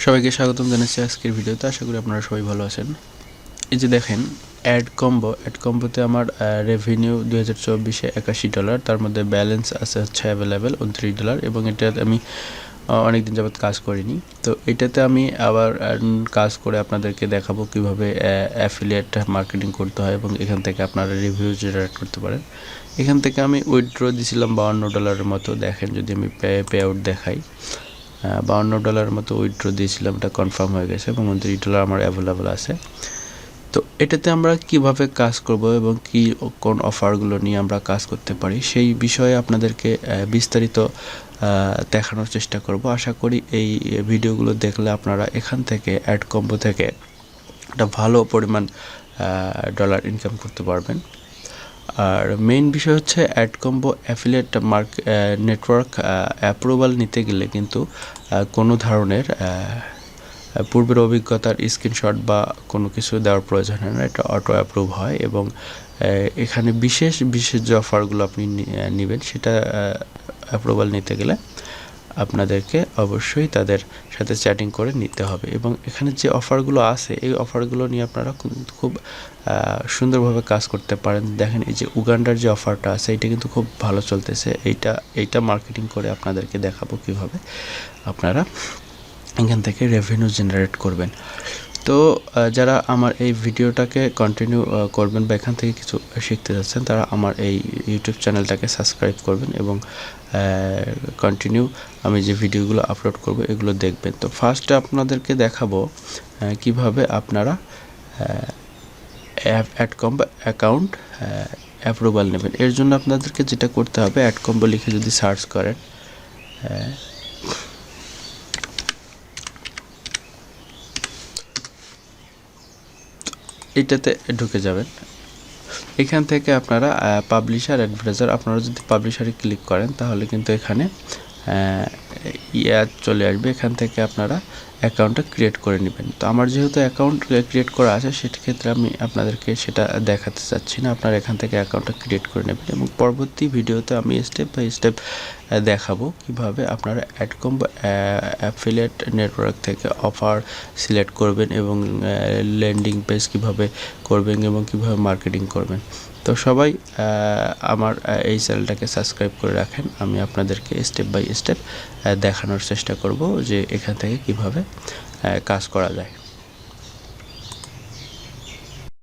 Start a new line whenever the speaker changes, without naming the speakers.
সবাইকে স্বাগতম জানাচ্ছি আজকের ভিডিওতে। আশা করি আপনারা সবাই ভালো আছেন। এই যে দেখেন অ্যাডকম্বোতে আমার রেভিনিউ 2024-এ $81, তার মধ্যে ব্যালেন্স আছে হচ্ছে অ্যাভেলেবেল $29 এবং এটাতে আমি অনেক দিন যাবত কাজ করিনি। তো এটাতে আমি আবার কাজ করে আপনাদেরকে দেখাবো কিভাবে অ্যাফিলিয়েট মার্কেটিং করতে হয় এবং এখান থেকে আপনারা রিভিউ জেনারেট করতে পারেন। এখান থেকে আমি উইথড্র দিয়েছিলাম $52 মতো। দেখেন যদি আমি পে আউট দেখাই, $52 মতো উইথড্র দিয়েছিলাম, এটা কনফার্ম হয়ে গেছে এবং $29 আমার অ্যাভেলেবল আছে। তো এটাতে আমরা কিভাবে কাজ করব এবং কোন অফারগুলো নিয়ে আমরা কাজ করতে পারি সেই বিষয়ে আপনাদেরকে বিস্তারিত দেখানোর চেষ্টা করব। আশা করি এই ভিডিওগুলো দেখলে আপনারা এখান থেকে অ্যাডকম্বো থেকে একটা ভালো পরিমাণ ডলার ইনকাম করতে পারবেন। আর মেইন বিষয় হচ্ছে অ্যাডকম্বো অ্যাফিলিয়েট নেটওয়ার্ক অ্যাপ্রুভাল নিতে গেলে কিন্তু কোনো ধরনের পূর্বের অভিজ্ঞতার স্ক্রিনশট বা কোনো কিছু দেওয়ার প্রয়োজন হয় না, এটা অটো অ্যাপ্রুভ হয় এবং এখানে বিশেষ যে অফারগুলো আপনি নেবেন সেটা অ্যাপ্রুভাল নিতে গেলে আপনাদেরকে অবশ্যই তাদের সাথে চ্যাটিং করে নিতে হবে এবং এখানে যে অফারগুলো আছে এই অফারগুলো নিয়ে আপনারা খুব সুন্দরভাবে কাজ করতে পারেন। দেখেন এই যে উগান্ডার যে অফারটা আছে এটা কিন্তু খুব ভালো চলতেছে। এইটা মার্কেটিং করে আপনাদেরকে দেখাবো কিভাবে আপনারা এখান থেকে রেভিনিউ জেনারেট করবেন। তো যারা আমার এই ভিডিওটাকে কন্টিনিউ করবেন বা এখান থেকে কিছু শিখতে যাচ্ছেন তারা আমার এই ইউটিউব চ্যানেলটাকে সাবস্ক্রাইব করবেন এবং কন্টিনিউ আমি যে ভিডিওগুলো আপলোড করব এগুলো দেখবেন। তো ফার্স্টে আপনাদেরকে দেখাবো কিভাবে আপনারা অ্যাডকম্বো অ্যাকাউন্ট অ্যাপ্রুভাল নেবেন। এর জন্য আপনাদেরকে যেটা করতে হবে, অ্যাডকম্বো লিখে যদি সার্চ করেন এটাতে ঢুকে যাবেন। এখান থেকে আপনারা পাবলিশার অ্যাডভার্টাইজার, আপনারা যদি পাবলিশারে ক্লিক করেন তাহলে কিন্তু এখানে চলে আসবে। এখান থেকে আপনারা অ্যাকাউন্টটা ক্রিয়েট করে নেবেন। তো আমার যেহেতু অ্যাকাউন্ট ক্রিয়েট করা আছে সেক্ষেত্রে আমি আপনাদেরকে সেটা দেখাতে চাচ্ছি না। আপনারা এখান থেকে অ্যাকাউন্টটা ক্রিয়েট করে নেবেন এবং পরবর্তী ভিডিওতে আমি স্টেপ বাই স্টেপ দেখাবো কিভাবে আপনারা অ্যাডকম্বো অ্যাফিলিয়েট নেটওয়ার্ক থেকে অফার সিলেক্ট করবেন এবং ল্যান্ডিং পেজ কিভাবে করবেন এবং কিভাবে মার্কেটিং করবেন। তো সবাই আমার এই চ্যানেলটাকে সাবস্ক্রাইব করে রাখেন। আমি আপনাদেরকে স্টেপ বাই স্টেপ দেখানোর চেষ্টা করব যে এখান থেকে কিভাবে কাজ করা যায়।